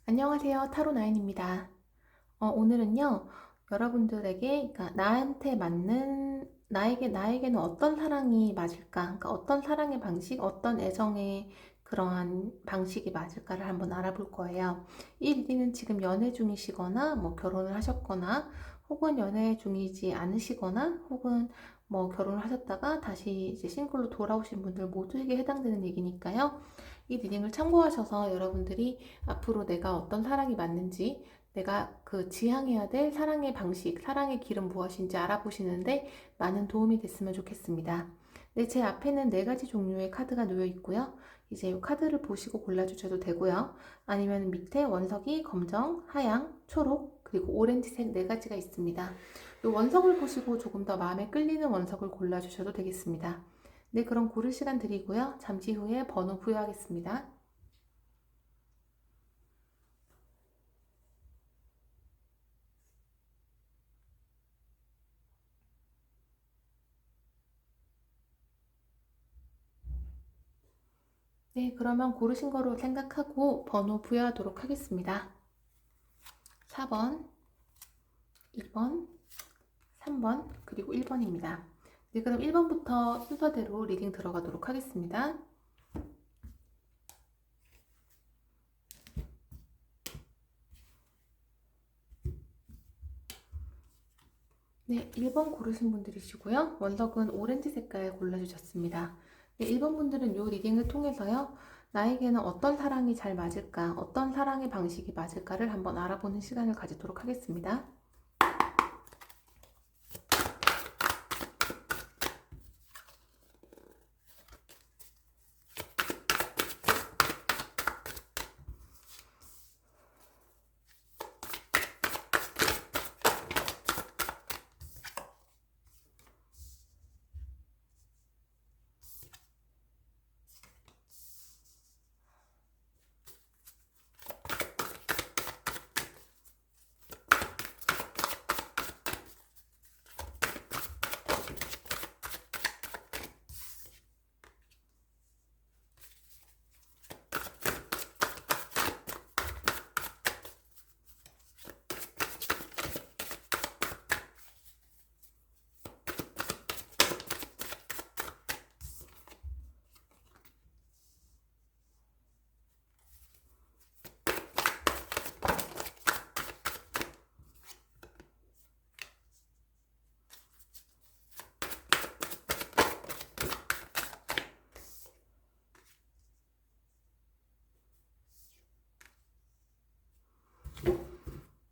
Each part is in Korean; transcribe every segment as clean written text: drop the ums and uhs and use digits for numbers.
안녕하세요. 타로나인입니다. 오늘은요, 여러분들에게, 그러니까 나한테 맞는, 나에게는 어떤 사랑이 맞을까? 그러니까 어떤 사랑의 방식, 어떤 애정의 그러한 방식이 맞을까를 한번 알아볼 거예요. 이 리딩은 지금 연애 중이시거나, 뭐 결혼을 하셨거나, 혹은 연애 중이지 않으시거나, 혹은 뭐 결혼을 하셨다가 다시 이제 싱글로 돌아오신 분들 모두에게 해당되는 얘기니까요. 이 리딩을 참고하셔서 여러분들이 앞으로 내가 어떤 사랑이 맞는지, 내가 그 지향해야 될 사랑의 방식, 사랑의 길은 무엇인지 알아보시는데 많은 도움이 됐으면 좋겠습니다. 네, 제 앞에는 네 가지 종류의 카드가 놓여 있고요. 이제 이 카드를 보시고 골라주셔도 되고요. 아니면 밑에 원석이 검정, 하양, 초록, 그리고 오렌지색 네 가지가 있습니다. 이 원석을 보시고 조금 더 마음에 끌리는 원석을 골라주셔도 되겠습니다. 네, 그럼 고를 시간 드리고요. 잠시 후에 번호 부여하겠습니다. 네, 그러면 고르신 거로 생각하고 번호 부여하도록 하겠습니다. 4번, 2번, 3번, 그리고 1번입니다. 네, 그럼 1번부터 순서대로 리딩 들어가도록 하겠습니다. 네, 1번 고르신 분들이시고요. 원석은 오렌지 색깔 골라주셨습니다. 네, 1번 분들은 이 리딩을 통해서요. 나에게는 어떤 사랑이 잘 맞을까, 어떤 사랑의 방식이 맞을까를 한번 알아보는 시간을 가지도록 하겠습니다.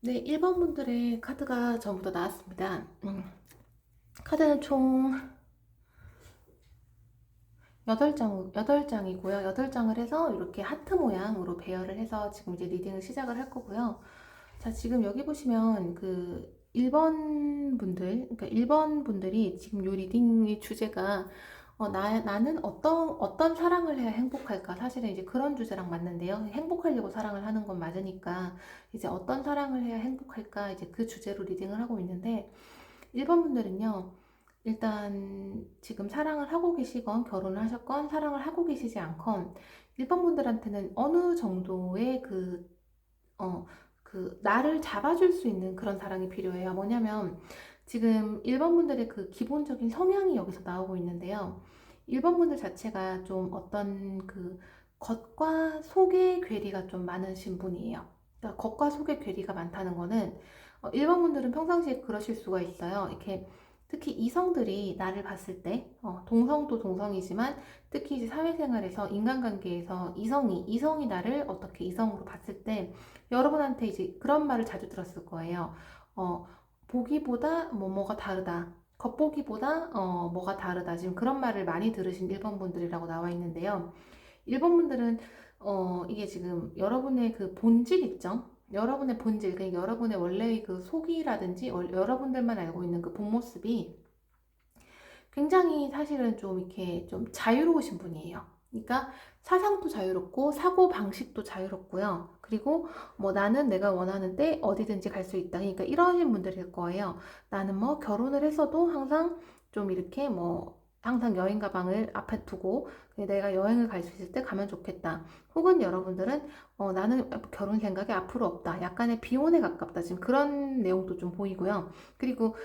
네, 1번 분들의 카드가 전부 다 나왔습니다. 카드는 총 8장이고요. 8장을 해서 이렇게 하트 모양으로 배열을 해서 지금 이제 리딩을 시작을 할 거고요. 자, 지금 여기 보시면 그 1번 분들, 그러니까 1번 분들이 지금 요 리딩의 주제가 나는 어떤 사랑을 해야 행복할까? 사실은 이제 그런 주제랑 맞는데요. 행복하려고 사랑을 하는 건 맞으니까 이제 어떤 사랑을 해야 행복할까? 이제 그 주제로 리딩을 하고 있는데 1번 분들은요. 일단 지금 사랑을 하고 계시건 결혼을 하셨건 사랑을 하고 계시지 않건 1번 분들한테는 어느 정도의 나를 잡아줄 수 있는 그런 사랑이 필요해요. 뭐냐면 지금 1번 분들의 그 기본적인 성향이 여기서 나오고 있는데요. 1번 분들 자체가 좀 어떤 그 겉과 속의 괴리가 좀 많으신 분이에요. 그러니까 겉과 속의 괴리가 많다는 거는 1번 분들은 평상시에 그러실 수가 있어요. 이렇게 특히 이성들이 나를 봤을 때 동성도 동성이지만 특히 이제 사회생활에서 인간관계에서 이성이 나를 어떻게 이성으로 봤을 때 여러분한테 이제 그런 말을 자주 들었을 거예요. 어, 보기보다 뭐가 다르다. 겉보기보다 뭐가 다르다. 지금 그런 말을 많이 들으신 1번 분들이라고 나와 있는데요. 1번 분들은 이게 지금 여러분의 그 본질 있죠? 여러분의 본질, 그러니까 여러분의 원래의 그 속이라든지 여러분들만 알고 있는 그 본 모습이 굉장히 사실은 좀 이렇게 좀 자유로우신 분이에요. 그러니까 사상도 자유롭고 사고 방식도 자유롭고요. 그리고 뭐 나는 내가 원하는 때 어디든지 갈 수 있다. 그러니까 이러신 분들일 거예요. 나는 뭐 결혼을 했어도 항상 좀 이렇게 뭐 항상 여행 가방을 앞에 두고 내가 여행을 갈 수 있을 때 가면 좋겠다. 혹은 여러분들은 나는 결혼 생각이 앞으로 없다. 약간의 비혼에 가깝다. 지금 그런 내용도 좀 보이고요. 그리고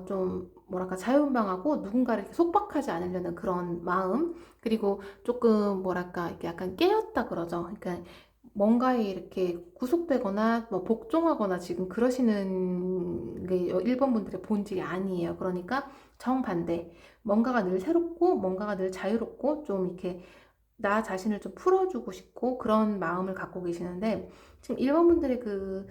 좀 뭐랄까 자유분방하고 누군가를 이렇게 속박하지 않으려는 그런 마음. 그리고 조금 뭐랄까 이렇게 약간 깨었다 그러죠. 그러니까 뭔가에 이렇게 구속되거나 뭐 복종하거나 지금 그러시는 게 일본 분들의 본질이 아니에요. 그러니까 정반대. 뭔가가 늘 새롭고 뭔가가 늘 자유롭고 좀 이렇게 나 자신을 좀 풀어주고 싶고 그런 마음을 갖고 계시는데 지금 일본 분들의 그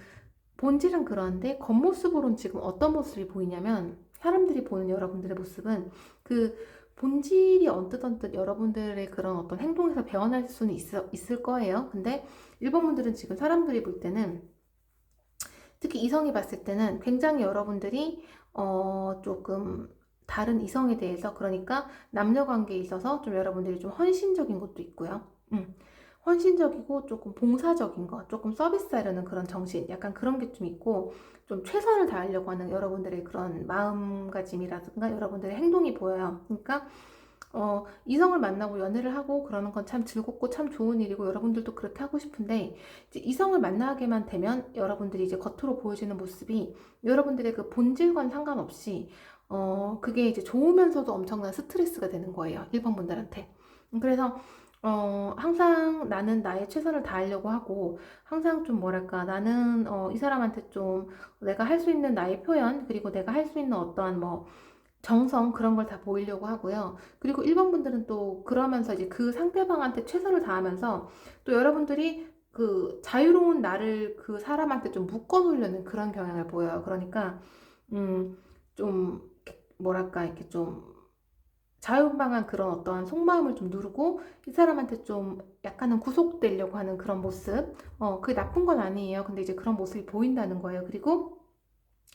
본질은 그런데 겉모습으로는 지금 어떤 모습이 보이냐면 사람들이 보는 여러분들의 모습은 그 본질이 언뜻 여러분들의 그런 어떤 행동에서 배어날 수는 있을 거예요. 근데 일본 분들은 지금 사람들이 볼 때는 특히 이성이 봤을 때는 굉장히 여러분들이 조금 다른 이성에 대해서 그러니까 남녀 관계에 있어서 좀 여러분들이 좀 헌신적인 것도 있고요. 헌신적이고 조금 봉사적인 것, 조금 서비스하려는 그런 정신, 약간 그런 게 좀 있고 좀 최선을 다하려고 하는 여러분들의 그런 마음가짐이라든가 여러분들의 행동이 보여요. 그러니까 이성을 만나고 연애를 하고 그러는 건 참 즐겁고 참 좋은 일이고 여러분들도 그렇게 하고 싶은데 이제 이성을 만나게만 되면 여러분들이 이제 겉으로 보여지는 모습이 여러분들의 그 본질과는 상관없이 그게 이제 좋으면서도 엄청난 스트레스가 되는 거예요. 일본 분들한테. 그래서 항상 나는 나의 최선을 다하려고 하고 항상 좀 뭐랄까 나는 이 사람한테 좀 내가 할 수 있는 나의 표현 그리고 내가 할 수 있는 어떠한 뭐 정성 그런 걸 다 보이려고 하고요. 그리고 일본 분들은 또 그러면서 이제 그 상대방한테 최선을 다하면서 또 여러분들이 그 자유로운 나를 그 사람한테 좀 묶어 놓으려는 그런 경향을 보여요. 그러니까 좀 뭐랄까 이렇게 좀 자유분방한 그런 어떠한 속마음을 좀 누르고 이 사람한테 좀 약간은 구속되려고 하는 그런 모습. 그게 나쁜 건 아니에요. 근데 이제 그런 모습이 보인다는 거예요. 그리고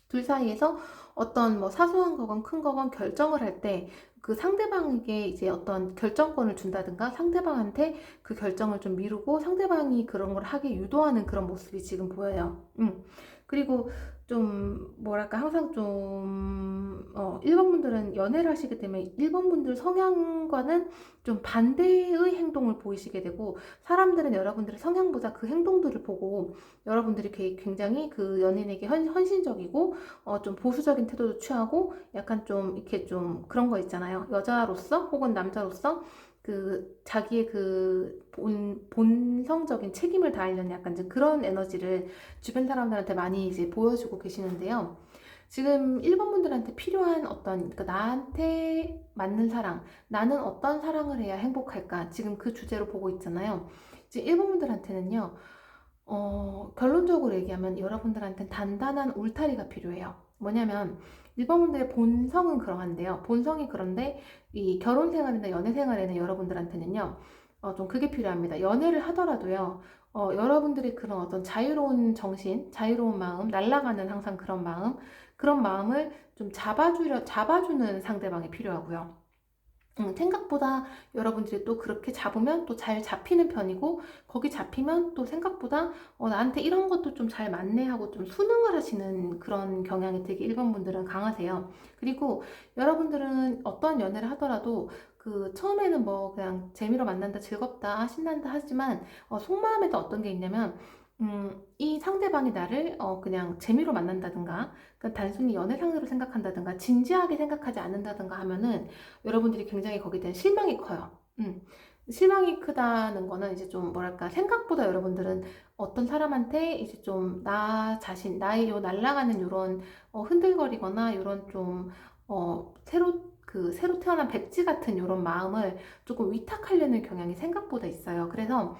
둘 사이에서 어떤 뭐 사소한 거건 큰 거건 결정을 할 때 그 상대방에게 이제 어떤 결정권을 준다든가 상대방한테 그 결정을 좀 미루고 상대방이 그런 걸 하게 유도하는 그런 모습이 지금 보여요. 그리고 좀 뭐랄까 항상 좀 일본 분들은 연애를 하시게 되면 일본 분들 성향과는 좀 반대의 행동을 보이시게 되고 사람들은 여러분들의 성향보다 그 행동들을 보고 여러분들이 굉장히 그 연인에게 헌신적이고 좀 보수적인 태도도 취하고 약간 좀 이렇게 좀 그런 거 있잖아요. 여자로서 혹은 남자로서 그 자기의 그 본성적인 책임을 다하려는 약간 좀 그런 에너지를 주변 사람들한테 많이 이제 보여주고 계시는데요. 지금 일본 분들한테 필요한 어떤 그러니까 나한테 맞는 사랑, 나는 어떤 사랑을 해야 행복할까? 지금 그 주제로 보고 있잖아요. 지금 일본 분들한테는요. 결론적으로 얘기하면 여러분들한테는 단단한 울타리가 필요해요. 뭐냐면 일본 분들의 본성은 그러한데요. 본성이 그런데 이 결혼 생활이나 연애 생활에는 여러분들한테는요. 좀 그게 필요합니다. 연애를 하더라도요. 여러분들이 그런 어떤 자유로운 정신, 자유로운 마음, 날아가는 항상 그런 마음을 좀 잡아주는 상대방이 필요하고요. 생각보다 여러분들이 또 그렇게 잡으면 또 잘 잡히는 편이고 거기 잡히면 또 생각보다 나한테 이런 것도 좀 잘 맞네 하고 좀 수능을 하시는 그런 경향이 되게 일본 분들은 강하세요. 그리고 여러분들은 어떤 연애를 하더라도 그 처음에는 뭐 그냥 재미로 만난다 즐겁다 신난다 하지만 속마음에도 어떤 게 있냐면 이 상대방이 나를 그냥 재미로 만난다든가 그러니까 단순히 연애 상대로 생각한다든가 진지하게 생각하지 않는다든가 하면은 여러분들이 굉장히 거기에 대한 실망이 커요. 실망이 크다는 거는 이제 좀 뭐랄까 생각보다 여러분들은 어떤 사람한테 이제 좀 나 자신 나의 요 날아가는 요런 흔들거리거나 요런 좀 새로 태어난 백지 같은 요런 마음을 조금 위탁하려는 경향이 생각보다 있어요. 그래서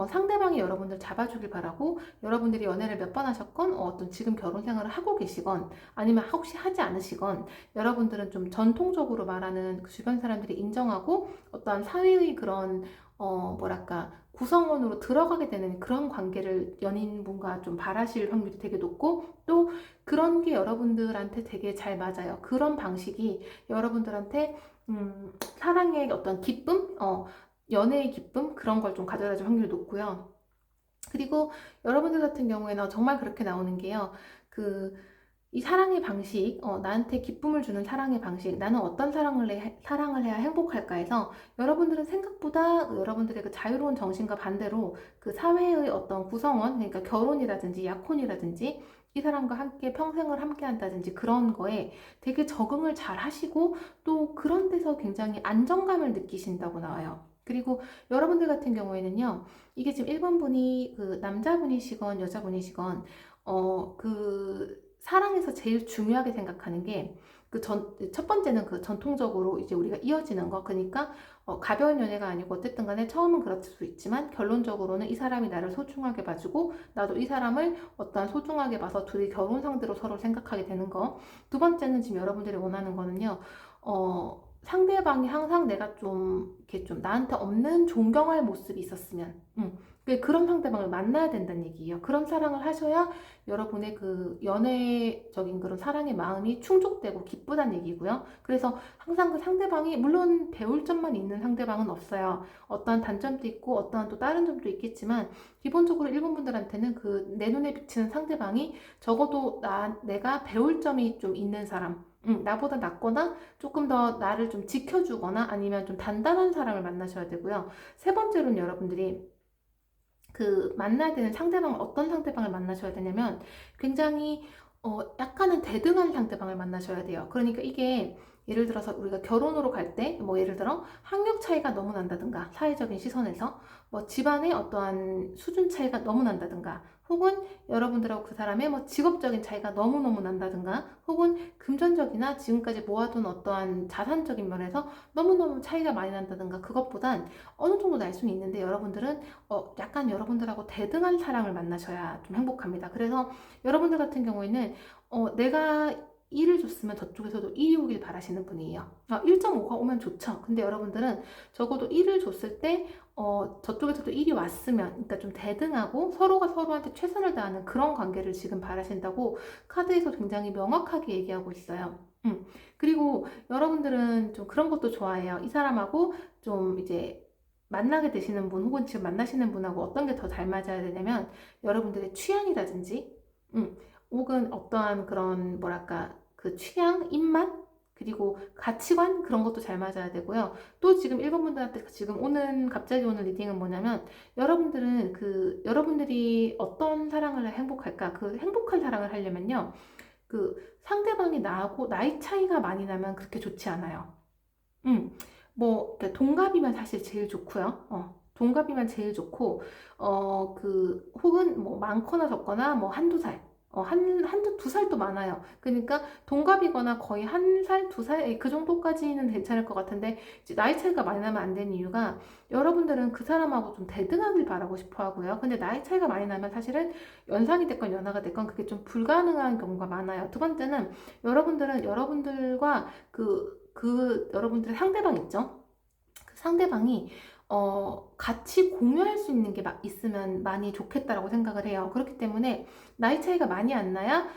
상대방이 여러분들 잡아주길 바라고 여러분들이 연애를 몇 번 하셨건 어떤 지금 결혼 생활을 하고 계시건 아니면 혹시 하지 않으시건 여러분들은 좀 전통적으로 말하는 그 주변 사람들이 인정하고 어떠한 사회의 그런 뭐랄까 구성원으로 들어가게 되는 그런 관계를 연인분과 좀 바라실 확률이 되게 높고 또 그런 게 여러분들한테 되게 잘 맞아요. 그런 방식이 여러분들한테 사랑의 어떤 기쁨, 연애의 기쁨 그런 걸 좀 가져다 줄 확률이 높고요. 그리고 여러분들 같은 경우에는 정말 그렇게 나오는 게요. 그 이 사랑의 방식, 나한테 기쁨을 주는 사랑의 방식, 나는 어떤 사랑을 해야 행복할까 해서 여러분들은 생각보다 여러분들의 그 자유로운 정신과 반대로 그 사회의 어떤 구성원, 그러니까 결혼이라든지 약혼이라든지 이 사람과 함께 평생을 함께 한다든지 그런 거에 되게 적응을 잘 하시고 또 그런 데서 굉장히 안정감을 느끼신다고 나와요. 그리고 여러분들 같은 경우에는요, 이게 지금 1번 분이 그 남자분이시건 여자분이시건, 사랑에서 제일 중요하게 생각하는 게 첫 번째는 그 전통적으로 이제 우리가 이어지는 거. 그러니까 가벼운 연애가 아니고 어쨌든 간에 처음은 그럴 수 있지만 결론적으로는 이 사람이 나를 소중하게 봐주고 나도 이 사람을 어떤 소중하게 봐서 둘이 결혼 상대로 서로 생각하게 되는 거. 두 번째는 지금 여러분들이 원하는 거는요. 상대방이 항상 내가 좀 이렇게 좀 나한테 없는 존경할 모습이 있었으면, 그런 상대방을 만나야 된다는 얘기예요. 그런 사랑을 하셔야 여러분의 그 연애적인 그런 사랑의 마음이 충족되고 기쁘다는 얘기고요. 그래서 항상 그 상대방이, 물론 배울 점만 있는 상대방은 없어요. 어떠한 단점도 있고 어떠한 또 다른 점도 있겠지만 기본적으로 일본 분들한테는 그 내 눈에 비치는 상대방이 적어도 내가 배울 점이 좀 있는 사람, 나보다 낫거나 조금 더 나를 좀 지켜주거나 아니면 좀 단단한 사람을 만나셔야 되고요. 세 번째로는 여러분들이 그 만나야 되는 상대방을, 어떤 상대방을 만나셔야 되냐면 굉장히 약간은 대등한 상대방을 만나셔야 돼요. 그러니까 이게 예를 들어서 우리가 결혼으로 갈 때 뭐 예를 들어 학력 차이가 너무 난다든가 사회적인 시선에서 뭐 집안의 어떠한 수준 차이가 너무 난다든가 혹은 여러분들하고 그 사람의 뭐 직업적인 차이가 너무너무 난다든가 혹은 금전적이나 지금까지 모아둔 어떠한 자산적인 면에서 너무너무 차이가 많이 난다든가 그것보단 어느 정도 날 수는 있는데 여러분들은 약간 여러분들하고 대등한 사람을 만나셔야 좀 행복합니다. 그래서 여러분들 같은 경우에는 내가 1을 줬으면 저쪽에서도 1이 오길 바라시는 분이에요. 1.5가 오면 좋죠. 근데 여러분들은 적어도 1을 줬을 때 저쪽에서도 1이 왔으면, 그러니까 좀 대등하고 서로가 서로한테 최선을 다하는 그런 관계를 지금 바라신다고 카드에서 굉장히 명확하게 얘기하고 있어요. 그리고 여러분들은 좀 그런 것도 좋아해요. 이 사람하고 좀 이제 만나게 되시는 분 혹은 지금 만나시는 분하고 어떤 게 더 잘 맞아야 되냐면 여러분들의 취향이라든지 혹은 어떠한 그런 뭐랄까 그 취향, 입맛 그리고 가치관 그런 것도 잘 맞아야 되고요. 또 지금 일본 분들한테 지금 갑자기 오는 리딩은 뭐냐면 여러분들은 여러분들이 어떤 사랑을 해야 행복할까? 그 행복한 사랑을 하려면요. 그 상대방이 나하고 나이 차이가 많이 나면 그렇게 좋지 않아요. 음, 뭐, 그러니까 동갑이면 사실 제일 좋고요. 동갑이면 제일 좋고, 혹은 뭐 많거나 적거나 뭐 한두 살. 두 살도 많아요. 그러니까 동갑이거나 거의 한 살, 두 살, 그 정도까지는 괜찮을 것 같은데, 이제 나이 차이가 많이 나면 안 되는 이유가 여러분들은 그 사람하고 좀 대등하길 바라고 싶어 하고요. 근데 나이 차이가 많이 나면 사실은 연상이 됐건 연하가 됐건 그게 좀 불가능한 경우가 많아요. 두 번째는 여러분들은 여러분들과 여러분들의 상대방 있죠? 그 상대방이 같이 공유할 수 있는 게 있으면 많이 좋겠다라고 생각을 해요. 그렇기 때문에 나이 차이가 많이 안 나야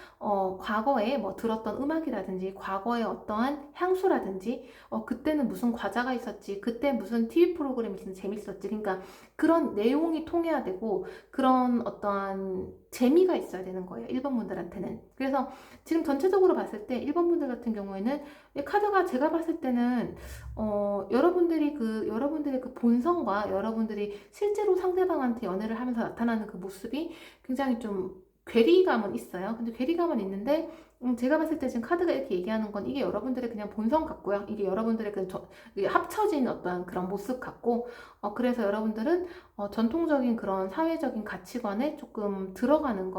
과거에 뭐 들었던 음악이라든지 과거에 어떠한 향수라든지 그때는 무슨 과자가 있었지, 그때 무슨 TV 프로그램이 있었는지 재밌었지. 그러니까 그런 내용이 통해야 되고 그런 어떠한 재미가 있어야 되는 거예요. 1번 분들한테는. 그래서 지금 전체적으로 봤을 때 1번 분들 같은 경우에는 이 카드가 제가 봤을 때는 여러분들의 그 본성과 여러분들이 실제로 상대방한테 연애를 하면서 나타나는 그 모습이 굉장히 좀 괴리감은 있어요. 근데 괴리감은 있는데, 제가 봤을 때 지금 카드가 이렇게 얘기하는 건 이게 여러분들의 그냥 본성 같고요. 이게 여러분들의 이게 합쳐진 어떤 그런 모습 같고, 그래서 여러분들은 전통적인 그런 사회적인 가치관에 조금 들어가는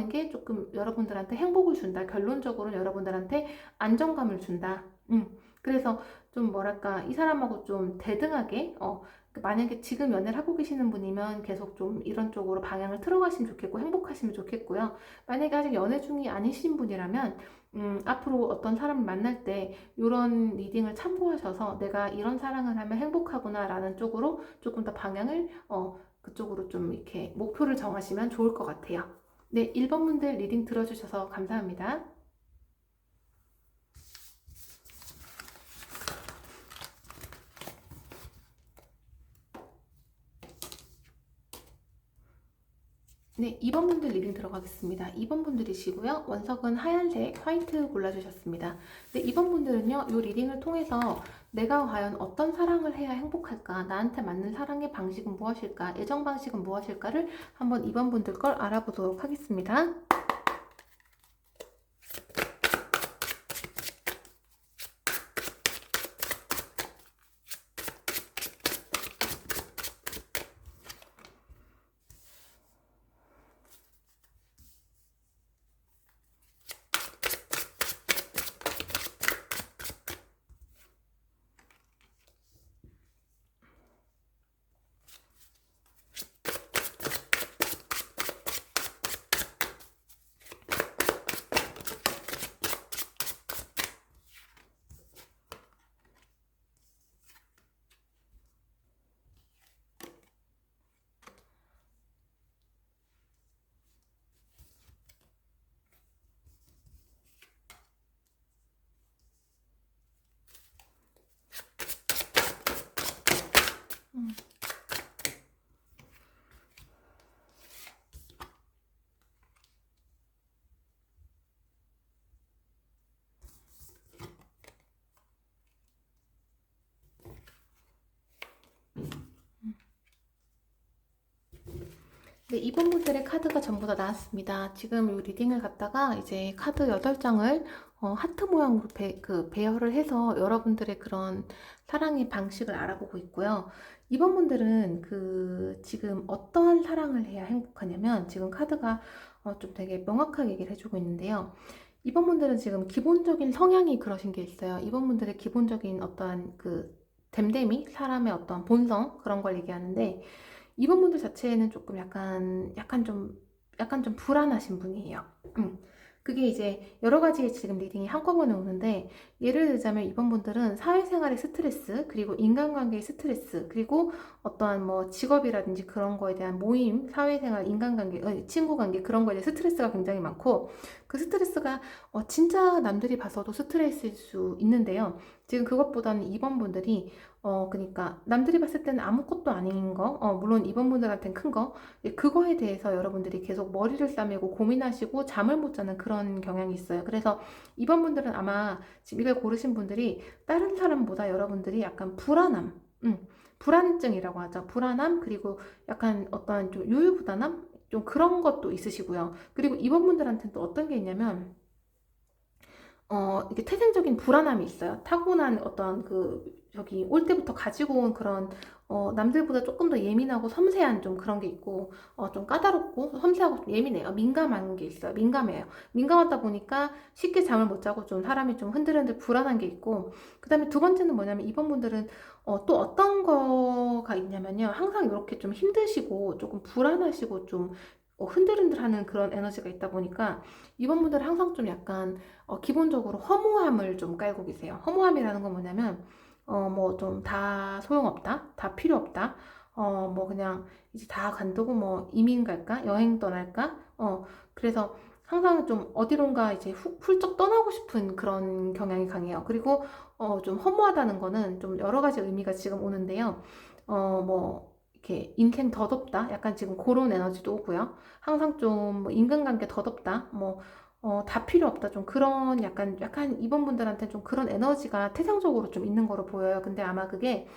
게 조금 여러분들한테 행복을 준다. 결론적으로는 여러분들한테 안정감을 준다. 그래서 좀 뭐랄까 이 사람하고 좀 대등하게 만약에 지금 연애를 하고 계시는 분이면 계속 좀 이런 쪽으로 방향을 틀어가시면 좋겠고 행복하시면 좋겠고요. 만약에 아직 연애 중이 아니신 분이라면 앞으로 어떤 사람을 만날 때 이런 리딩을 참고하셔서 내가 이런 사랑을 하면 행복하구나 라는 쪽으로 조금 더 방향을 그쪽으로 좀 이렇게 목표를 정하시면 좋을 것 같아요. 네, 1번 분들 리딩 들어주셔서 감사합니다. 네, 2번 분들 리딩 들어가겠습니다. 2번 분들이시고요. 원석은 하얀색, 화이트 골라주셨습니다. 네, 2번 분들은요, 이 리딩을 통해서 내가 과연 어떤 사랑을 해야 행복할까? 나한테 맞는 사랑의 방식은 무엇일까? 애정 방식은 무엇일까를 한번 2번 분들 걸 알아보도록 하겠습니다. 네, 2번 분들의 카드가 전부 다 나왔습니다. 지금 이 리딩을 갖다가 이제 카드 8장을 하트 모양으로 배열을 해서 여러분들의 그런 사랑의 방식을 알아보고 있고요. 2번 분들은 지금 어떠한 사랑을 해야 행복하냐면 지금 카드가 좀 되게 명확하게 얘기를 해주고 있는데요. 2번 분들은 지금 기본적인 성향이 그러신 게 있어요. 2번 분들의 기본적인 어떠한 됨됨이, 사람의 어떤 본성 그런 걸 얘기하는데 2번 분들 자체는 조금 약간 좀 불안하신 분이에요. 그게 이제 여러 가지 지금 리딩이 한꺼번에 오는데 예를 들자면 2번 분들은 사회생활의 스트레스, 그리고 인간관계의 스트레스, 그리고 어떠한 뭐 직업이라든지 그런 거에 대한 모임, 사회생활, 인간관계, 친구관계 그런 거에 대한 스트레스가 굉장히 많고 그 스트레스가 진짜 남들이 봐서도 스트레스일 수 있는데요. 지금 그것보다는 2번 분들이 그러니까 남들이 봤을 때는 아무것도 아닌 거, 물론 이번 분들한테는 큰 거, 그거에 대해서 여러분들이 계속 머리를 싸매고 고민하시고 잠을 못 자는 그런 경향이 있어요. 그래서 이번 분들은 아마 지금 이걸 고르신 분들이 다른 사람보다 여러분들이 약간 불안함, 불안증이라고 하죠. 불안함, 그리고 약간 어떤 좀 유유부단함? 좀 그런 것도 있으시고요. 그리고 이번 분들한테는 또 어떤 게 있냐면, 이게 태생적인 불안함이 있어요. 타고난 어떤 저기 올 때부터 가지고 온 그런 남들보다 조금 더 예민하고 섬세한 좀 그런 게 있고 좀 까다롭고 섬세하고 좀 예민해요. 민감한 게 있어요. 민감해요. 민감하다 보니까 쉽게 잠을 못 자고 좀 사람이 좀 흔들흔들 불안한 게 있고 그 다음에 두 번째는 뭐냐면 이번 분들은 또 어떤 거가 있냐면요. 항상 이렇게 좀 힘드시고 조금 불안하시고 좀 흔들흔들하는 그런 에너지가 있다 보니까 이번 분들은 항상 좀 약간 기본적으로 허무함을 좀 깔고 계세요. 허무함이라는 건 뭐냐면 뭐 좀 다 소용없다, 다 필요 없다, 뭐 그냥 이제 다 간두고 뭐 이민 갈까, 여행 떠날까, 그래서 항상 좀 어디론가 이제 훌쩍 떠나고 싶은 그런 경향이 강해요. 그리고 좀 허무하다는 거는 좀 여러 가지 의미가 지금 오는데요. 뭐 이렇게 인생 더덥다, 약간 지금 그런 에너지도 오고요. 항상 좀뭐 인간관계 더덥다, 뭐 다 필요 없다. 좀 그런 약간 이번 분들한테 좀 그런 에너지가 태생적으로 좀 있는 거로 보여요. 근데 아마 그게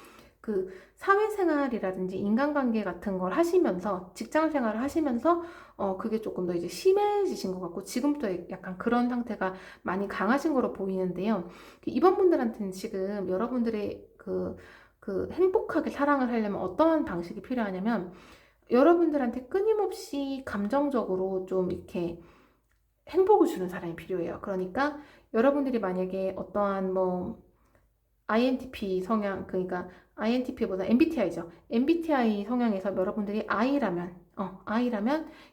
사회생활이라든지 인간관계 같은 걸 하시면서 직장 생활을 하시면서 그게 조금 더 이제 심해지신 것 같고 지금도 약간 그런 상태가 많이 강하신 거로 보이는데요. 이번 분들한테는 지금 여러분들의 행복하게 사랑을 하려면 어떠한 방식이 필요하냐면 여러분들한테 끊임없이 감정적으로 좀 이렇게 행복을 주는 사람이 필요해요. 그러니까 여러분들이 만약에 어떠한 뭐 INTP 성향, 그러니까 INTP보다 MBTI죠. MBTI 성향에서 여러분들이 I라면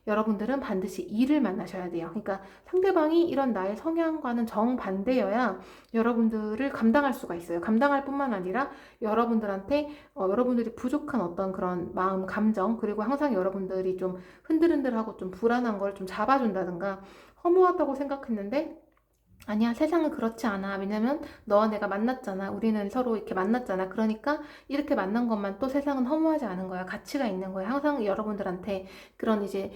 여러분들은 반드시 E를 만나셔야 돼요. 그러니까 상대방이 이런 나의 성향과는 정반대여야 여러분들을 감당할 수가 있어요. 감당할 뿐만 아니라 여러분들한테 여러분들이 부족한 어떤 그런 마음, 감정, 그리고 항상 여러분들이 좀 흔들흔들하고 좀 불안한 걸 좀 잡아준다든가 허무하다고 생각했는데 아니야, 세상은 그렇지 않아. 왜냐면 너와 내가 만났잖아. 우리는 서로 이렇게 만났잖아. 그러니까 이렇게 만난 것만 또 세상은 허무하지 않은 거야. 가치가 있는 거야. 항상 여러분들한테 그런 이제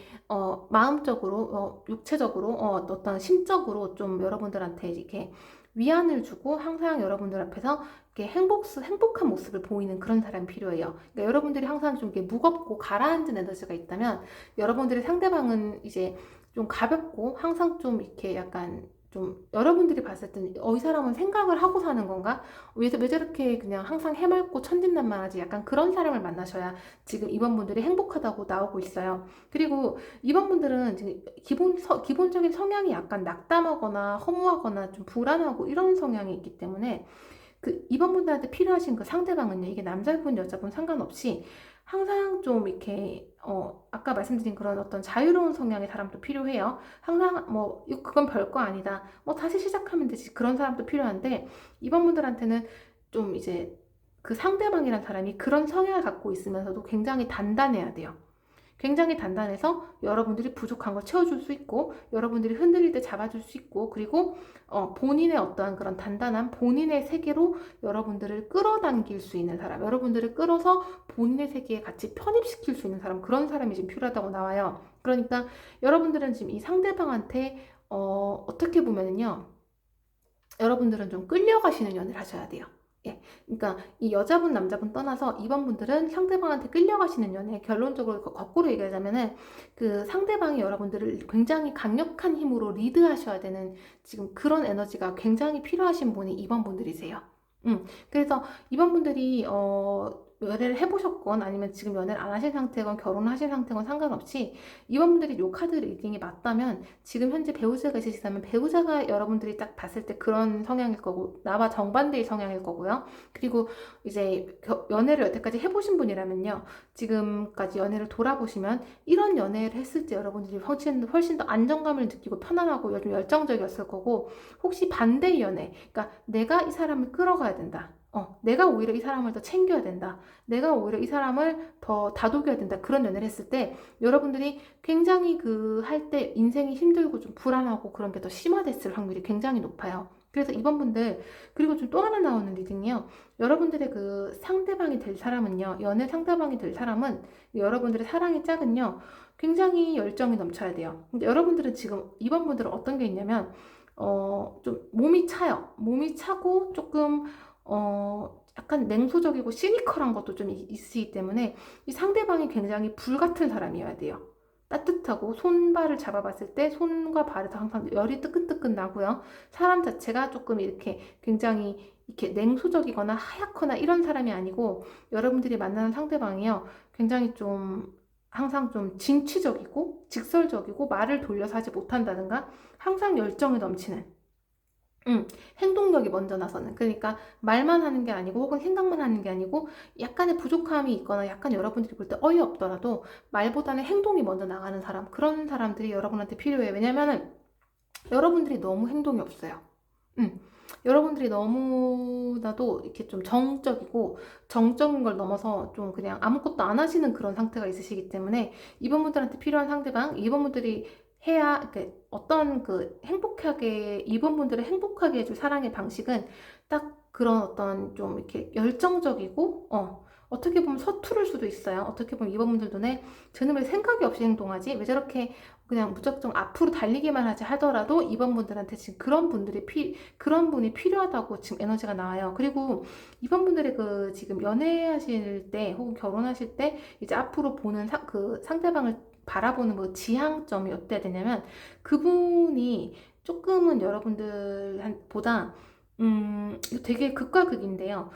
마음적으로, 육체적으로, 어떤 심적으로 좀 여러분들한테 이렇게 위안을 주고 항상 여러분들 앞에서 이렇게 행복한 모습을 보이는 그런 사람이 필요해요. 그러니까 여러분들이 항상 좀 이렇게 무겁고 가라앉은 에너지가 있다면 여러분들의 상대방은 이제 좀 가볍고 항상 좀 이렇게 약간 좀 여러분들이 봤을 때는 이 사람은 생각을 하고 사는 건가? 왜 저렇게 그냥 항상 해맑고 천진난만하지? 약간 그런 사람을 만나셔야 지금 이번 분들이 행복하다고 나오고 있어요. 그리고 이번 분들은 지금 기본적인 성향이 약간 낙담하거나 허무하거나 좀 불안하고 이런 성향이 있기 때문에 그 이번 분들한테 필요하신 그 상대방은요, 이게 남자분, 여자분 상관없이 항상 좀 이렇게, 아까 말씀드린 그런 어떤 자유로운 성향의 사람도 필요해요. 항상 뭐, 그건 별거 아니다. 뭐, 다시 시작하면 되지. 그런 사람도 필요한데, 이번 분들한테는 좀 이제 그 상대방이란 사람이 그런 성향을 갖고 있으면서도 굉장히 단단해야 돼요. 굉장히 단단해서 여러분들이 부족한 걸 채워줄 수 있고 여러분들이 흔들릴 때 잡아줄 수 있고 그리고 본인의 어떠한 그런 단단한 본인의 세계로 여러분들을 끌어당길 수 있는 사람 여러분들을 끌어서 본인의 세계에 같이 편입시킬 수 있는 사람 그런 사람이 지금 필요하다고 나와요. 그러니까 여러분들은 지금 이 상대방한테 어떻게 보면은요 여러분들은 좀 끌려가시는 연애를 하셔야 돼요. 예. 그러니까 이 여자분, 남자분 떠나서 이번 분들은 상대방한테 끌려가시는 연애, 결론적으로 거꾸로 얘기하자면은 그 상대방이 여러분들을 굉장히 강력한 힘으로 리드하셔야 되는 지금 그런 에너지가 굉장히 필요하신 분이 이번 분들이세요. 그래서 이번 분들이 연애를 해보셨건 아니면 지금 연애를 안 하신 상태건 결혼하신 상태건 상관없이 이번 분들이 요 카드 리딩이 맞다면 지금 현재 배우자가 있으시다면 배우자가 여러분들이 딱 봤을 때 그런 성향일 거고 나와 정반대의 성향일 거고요. 그리고 이제 연애를 여태까지 해보신 분이라면요. 지금까지 연애를 돌아보시면 이런 연애를 했을 때 여러분들이 훨씬 더 안정감을 느끼고 편안하고 요즘 열정적이었을 거고 혹시 반대의 연애 그러니까 내가 이 사람을 끌어가야 된다. 내가 오히려 이 사람을 더 챙겨야 된다. 내가 오히려 이 사람을 더 다독여야 된다. 그런 연애를 했을 때 여러분들이 굉장히 그 할 때 인생이 힘들고 좀 불안하고 그런 게 더 심화됐을 확률이 굉장히 높아요. 그래서 이번 분들 그리고 좀 또 하나 나오는 리딩이요. 여러분들의 그 상대방이 될 사람은요. 연애 상대방이 될 사람은 여러분들의 사랑의 짝은요. 굉장히 열정이 넘쳐야 돼요. 근데 여러분들은 지금 이번 분들은 어떤 게 있냐면 좀 몸이 차요. 몸이 차고 조금 약간 냉소적이고 시니컬한 것도 좀 있으기 때문에 이 상대방이 굉장히 불 같은 사람이어야 돼요. 따뜻하고 손발을 잡아봤을 때 손과 발에서 항상 열이 뜨끈뜨끈 나고요. 사람 자체가 조금 이렇게 굉장히 이렇게 냉소적이거나 하얗거나 이런 사람이 아니고 여러분들이 만나는 상대방이요. 굉장히 좀 항상 좀 진취적이고 직설적이고 말을 돌려서 하지 못한다든가 항상 열정이 넘치는 행동력이 먼저 나서는. 그러니까 말만 하는 게 아니고 혹은 생각만 하는 게 아니고 약간의 부족함이 있거나 약간 여러분들이 볼 때 어이없더라도 말보다는 행동이 먼저 나가는 사람. 그런 사람들이 여러분한테 필요해요. 왜냐면은 여러분들이 너무 행동이 없어요. 음. 여러분들이 너무나도 이렇게 좀 정적인 걸 넘어서 좀 그냥 아무것도 안 하시는 그런 상태가 있으시기 때문에 이번 분들한테 필요한 상대방, 이번 분들이 해야 이렇게 어떤 그 이번 분들을 행복하게 해줄 사랑의 방식은 딱 그런 어떤 좀 이렇게 열정적이고 어떻게 보면 서투를 수도 있어요. 어떻게 보면 이번 분들 눈에 쟤는 왜 생각이 없이 행동하지? 왜 저렇게 그냥 무작정 앞으로 달리기만 하지 하더라도 이번 분들한테 지금 그런 분이 필요하다고 지금 에너지가 나와요. 그리고 이번 분들의 그 지금 연애하실 때 혹은 결혼하실 때 이제 앞으로 보는 그 상대방을 바라보는 뭐 지향점이 어때야 되냐면 그분이 조금은 여러분들보다 이거 되게 극과 극인데요.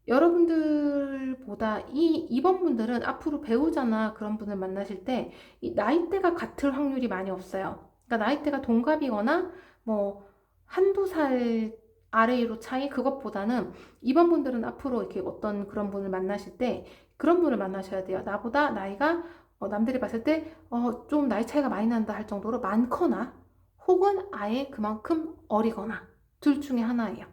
여러분들보다 이번 분들은 앞으로 배우자나 그런 분을 만나실 때 이 나이대가 같을 확률이 많이 없어요. 그러니까 나이대가 동갑이거나 뭐 한두 살 아래로 차이 그것보다는 이번 분들은 앞으로 이렇게 어떤 그런 분을 만나실 때 그런 분을 만나셔야 돼요. 나보다 나이가 남들이 봤을 때 좀 나이 차이가 많이 난다 할 정도로 많거나 혹은 아예 그만큼 어리거나 둘 중에 하나예요.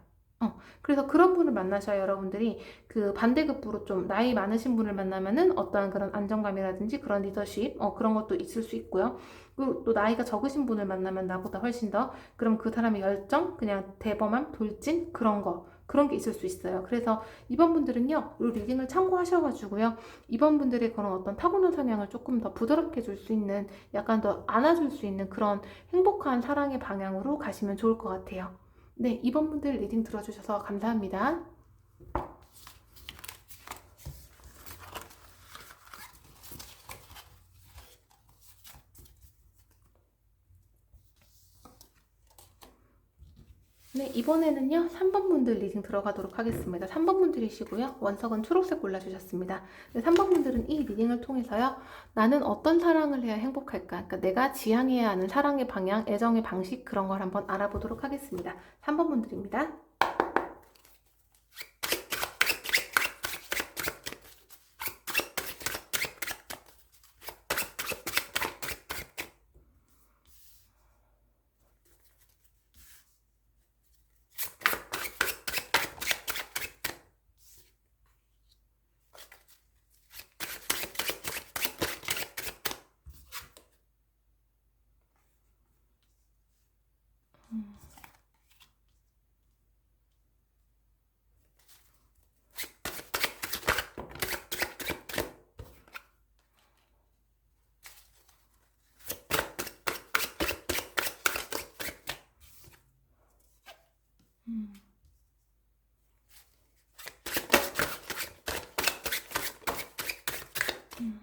그래서 그런 분을 만나셔야 여러분들이 그 반대급부로 좀 나이 많으신 분을 만나면은 어떠한 그런 안정감이라든지 그런 리더십, 그런 것도 있을 수 있고요. 그리고 또 나이가 적으신 분을 만나면 나보다 훨씬 더, 그럼 그 사람의 열정, 그냥 대범함, 돌진, 그런 게 있을 수 있어요. 그래서 이번 분들은요, 이 리딩을 참고하셔가지고요, 이번 분들의 그런 어떤 타고난 성향을 조금 더 부드럽게 줄 수 있는, 약간 더 안아줄 수 있는 그런 행복한 사랑의 방향으로 가시면 좋을 것 같아요. 네, 이번 분들 리딩 들어주셔서 감사합니다. 네, 이번에는요, 3번 분들 리딩 들어가도록 하겠습니다. 3번 분들이시고요. 원석은 초록색 골라주셨습니다. 3번 분들은 이 리딩을 통해서요, 나는 어떤 사랑을 해야 행복할까? 그러니까 내가 지향해야 하는 사랑의 방향, 애정의 방식, 그런 걸 한번 알아보도록 하겠습니다. 3번 분들입니다. 음.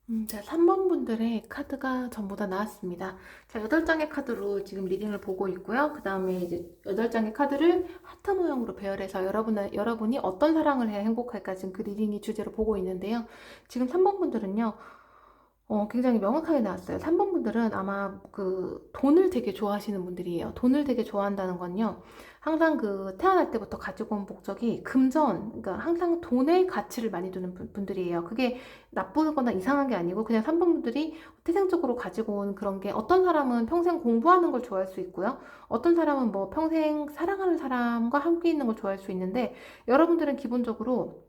음. 자, 3번 분들의 카드가 전부 다 나왔습니다. 자, 8장의 카드로 지금 리딩을 보고 있고요. 그 다음에 이제 8장의 카드를 하트 모양으로 배열해서 여러분이 어떤 사랑을 해야 행복할까 지금 그 리딩이 주제로 보고 있는데요. 지금 3번 분들은요, 굉장히 명확하게 나왔어요. 3번 분들은 아마 그 돈을 되게 좋아하시는 분들이에요. 돈을 되게 좋아한다는 건요. 항상 그 태어날 때부터 가지고 온 목적이 금전, 그러니까 항상 돈의 가치를 많이 두는 분들이에요. 그게 나쁘거나 이상한 게 아니고 그냥 3번 분들이 태생적으로 가지고 온 그런 게, 어떤 사람은 평생 공부하는 걸 좋아할 수 있고요. 어떤 사람은 뭐 평생 사랑하는 사람과 함께 있는 걸 좋아할 수 있는데, 여러분들은 기본적으로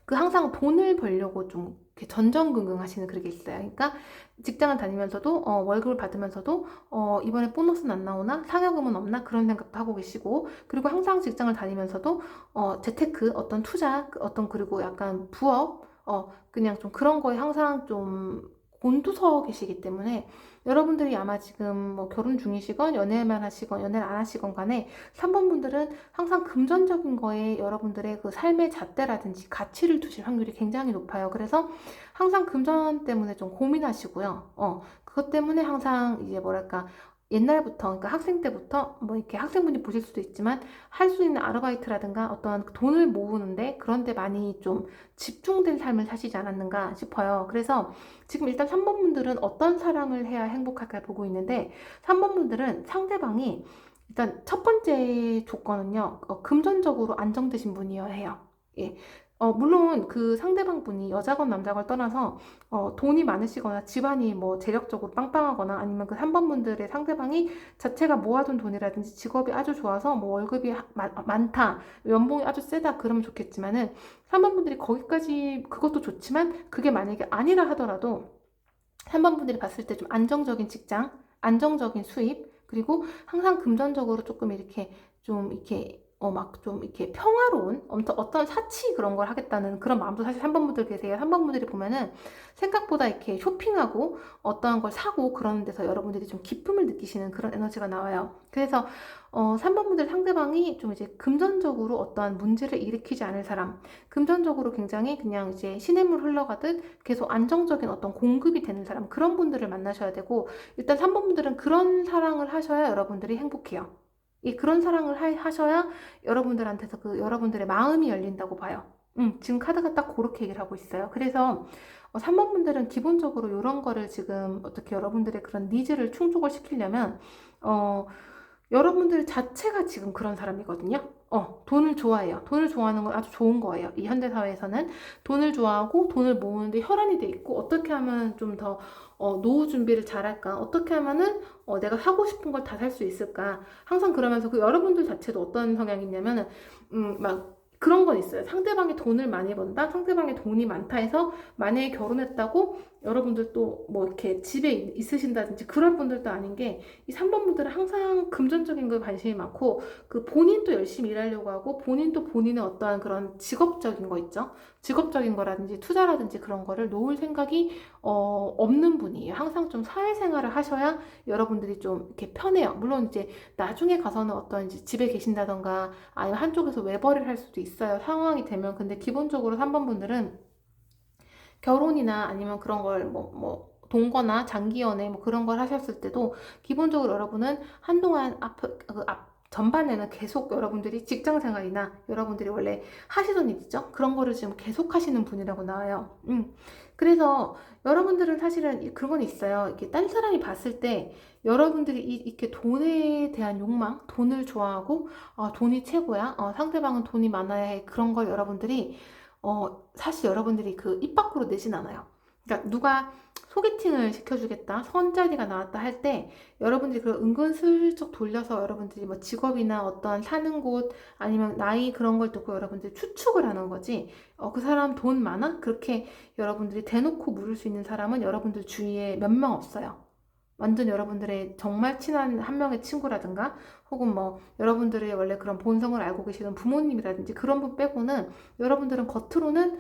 그 항상 돈을 벌려고 좀 이렇게 전전긍긍 하시는 그런 게 있어요. 그러니까 직장을 다니면서도 월급을 받으면서도 이번에 보너스는 안 나오나, 상여금은 없나, 그런 생각도 하고 계시고, 그리고 항상 직장을 다니면서도 재테크, 어떤 투자, 그리고 약간 부업, 그냥 좀 그런 거에 항상 좀 곤두서 계시기 때문에, 여러분들이 아마 지금 뭐 결혼 중이시건 연애만 하시건 연애를 안 하시건 간에 3번 분들은 항상 금전적인 거에 여러분들의 그 삶의 잣대라든지 가치를 두실 확률이 굉장히 높아요. 그래서 항상 금전 때문에 좀 고민하시고요. 그것 때문에 항상 이제 뭐랄까, 옛날부터, 그러니까 학생 때부터 뭐 이렇게 학생분이 보실 수도 있지만 할 수 있는 아르바이트라든가 어떤 돈을 모으는데 그런 데 많이 좀 집중된 삶을 사시지 않았는가 싶어요. 그래서 지금 일단 3번 분들은 어떤 사랑을 해야 행복할까 보고 있는데, 3번 분들은 상대방이 일단 첫 번째 조건은요, 금전적으로 안정되신 분이어야 해요. 예. 물론 그 상대방 분이 여자건 남자건 떠나서 돈이 많으시거나 집안이 뭐 재력적으로 빵빵하거나, 아니면 그 3번 분들의 상대방이 자체가 모아둔 돈이라든지 직업이 아주 좋아서 뭐 월급이 많다, 연봉이 아주 세다, 그러면 좋겠지만은, 3번 분들이 거기까지, 그것도 좋지만 그게 만약에 아니라 하더라도 3번 분들이 봤을 때 좀 안정적인 직장, 안정적인 수입, 그리고 항상 금전적으로 조금 이렇게 좀 이렇게 막 좀 이렇게 평화로운, 어떤 사치 그런 걸 하겠다는 그런 마음도 사실 3번 분들 계세요. 3번 분들이 보면은 생각보다 이렇게 쇼핑하고 어떠한 걸 사고 그러는 데서 여러분들이 좀 기쁨을 느끼시는 그런 에너지가 나와요. 그래서 3번 분들 상대방이 좀 이제 금전적으로 어떠한 문제를 일으키지 않을 사람, 금전적으로 굉장히 그냥 이제 시냇물 흘러가듯 계속 안정적인 어떤 공급이 되는 사람, 그런 분들을 만나셔야 되고, 일단 3번 분들은 그런 사랑을 하셔야 여러분들이 행복해요. 그런 사랑을 하셔야 여러분들한테서 그 여러분들의 마음이 열린다고 봐요. 지금 카드가 딱 그렇게 얘기를 하고 있어요. 그래서 3번 분들은 기본적으로 이런 거를 지금 어떻게 여러분들의 그런 니즈를 충족을 시키려면, 여러분들 자체가 지금 그런 사람이거든요. 돈을 좋아해요. 돈을 좋아하는 건 아주 좋은 거예요. 이 현대 사회에서는 돈을 좋아하고 돈을 모으는데 혈안이 돼 있고 어떻게 하면 좀 더 노후 준비를 잘할까? 어떻게 하면은 내가 사고 싶은 걸 다 살 수 있을까? 항상 그러면서 그 여러분들 자체도 어떤 성향이 있냐면은 막 그런 건 있어요. 상대방이 돈을 많이 번다, 상대방이 돈이 많다 해서 만약에 결혼했다고 여러분들 또 뭐 이렇게 집에 있으신다든지 그럴 분들도 아닌 게 이 3번 분들은 항상 금전적인 거에 관심이 많고 그 본인도 열심히 일하려고 하고 본인도 본인의 어떠한 그런 직업적인 거 있죠. 직업적인 거라든지 투자라든지 그런 거를 놓을 생각이 없는 분이에요. 항상 좀 사회생활을 하셔야 여러분들이 좀 이렇게 편해요. 물론 이제 나중에 가서는 어떤 이제 집에 계신다던가 아니면 한쪽에서 외벌이를 할 수도 있어요. 상황이 되면. 근데 기본적으로 3번 분들은 결혼이나 아니면 그런 걸 동거나 장기 연애 뭐 그런 걸 하셨을 때도 기본적으로 여러분은 한동안 전반에는 계속 여러분들이 직장 생활이나 여러분들이 원래 하시던 일이죠. 그런 거를 지금 계속 하시는 분이라고 나와요. 그래서 여러분들은 사실은 그건 있어요. 이렇게 딴 사람이 봤을 때 여러분들이 이렇게 돈에 대한 욕망, 돈을 좋아하고 돈이 최고야. 상대방은 돈이 많아야 해. 그런 걸 여러분들이 사실 여러분들이 그 입 밖으로 내진 않아요. 그러니까 누가 소개팅을 시켜주겠다, 선자리가 나왔다 할 때 여러분들이 그 은근슬쩍 돌려서 여러분들이 뭐 직업이나 어떤 사는 곳 아니면 나이 그런 걸 듣고 여러분들이 추측을 하는 거지. 그 사람 돈 많아? 그렇게 여러분들이 대놓고 물을 수 있는 사람은 여러분들 주위에 몇 명 없어요. 완전 여러분들의 정말 친한 한 명의 친구라든가 혹은 뭐 여러분들의 원래 그런 본성을 알고 계시던 부모님이라든지 그런 분 빼고는 여러분들은 겉으로는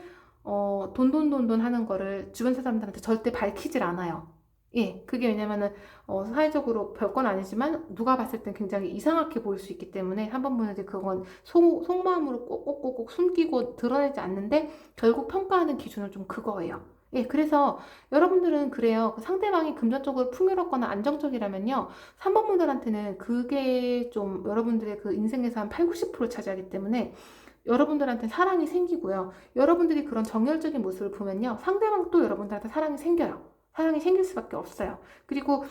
돈돈돈돈 하는 거를 주변 사람들한테 절대 밝히질 않아요. 예, 그게 왜냐면은 사회적으로 별건 아니지만 누가 봤을 땐 굉장히 이상하게 보일 수 있기 때문에 한 번 보면 이제 그건 속마음으로 꼭꼭꼭꼭 숨기고 드러내지 않는데 결국 평가하는 기준은 좀 그거예요. 예, 그래서 여러분들은 그래요. 그 상대방이 금전적으로 풍요롭거나 안정적이라면요. 3번 분들한테는 그게 좀 여러분들의 그 인생에서 한 8, 90% 차지하기 때문에 여러분들한테 사랑이 생기고요. 여러분들이 그런 정열적인 모습을 보면요. 상대방도 여러분들한테 사랑이 생겨요. 사랑이 생길 수밖에 없어요. 그리고